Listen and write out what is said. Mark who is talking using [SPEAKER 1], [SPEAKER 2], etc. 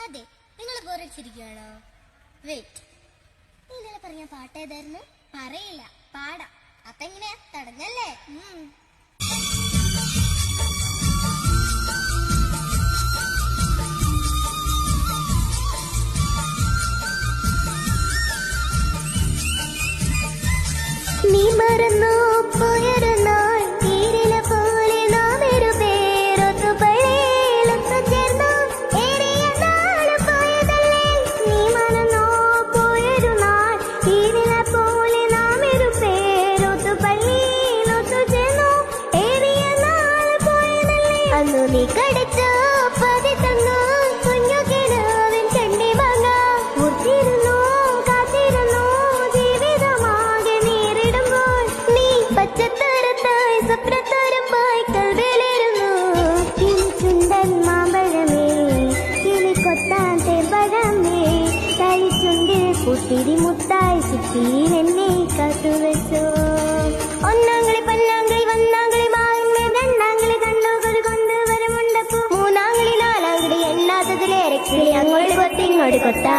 [SPEAKER 1] അതെ, നിങ്ങൾ ബോറടിച്ചിരിക്കുകയാണോ? വെയിറ്റ്, നീ ഇന്നലെ പറഞ്ഞ പാട്ട് ഏതായിരുന്നു? പറയില്ല, പാടാം. അപ്പൊ എങ്ങനെയാ, തടഞ്ഞല്ലേ?
[SPEAKER 2] നീ മറന്നു പോയൊരു നാൾ തീരില പോലെ നാം ഇരുപേരൊത്തു പഴേലൊത്തു ചേർന്നു ഏറിയ നാള് പോയതല്ലേ. നീ മറന്നു പോയൊരു നാൾ തീരില പോലെ നാം ഇരുപേരൊത്തു പള്ളിയിലൊത്തു ചേർന്നു ഏറിയ നാള് പോയതല്ലേ. അന്നു നീ കടിച്ചു പതി തന്നു കുഞ്ഞു കിടാവിൻ ചണ്ടി വാങ്ങ മുറിച്ചിരുന്നു കാത്തിരുന്നു ജീവിതമാകെ നേരിടുമ്പോൾ നീ പച്ചത്തരത്തായി സ്വപ്നത്തരമായി കൽവിലിരുന്നു. ഇനി ചുണ്ടൻ മാമ്പഴമേ കിളി കൊത്താൻ തേമ്പഴമേ തളിച്ചുണ്ടിൽ പുത്തിരി മുത്തായി ചുറ്റിയിൽ എന്നെ കാത്തുവെച്ചു. ഒന്നാംകളി പല്ലാങ്കളി വന്നാങ്കളി മാങ്ങ രണ്ടാംകളി കണ്ണുകൾ കൊണ്ടുവരുമുണ്ടപ്പോ മൂന്നാംകളി നാലാംകളി എണ്ണാത്തതിലേറെ കിളി അങ്ങോട്ട് കൊത്തിങ്ങോട്ട് കൊത്താ.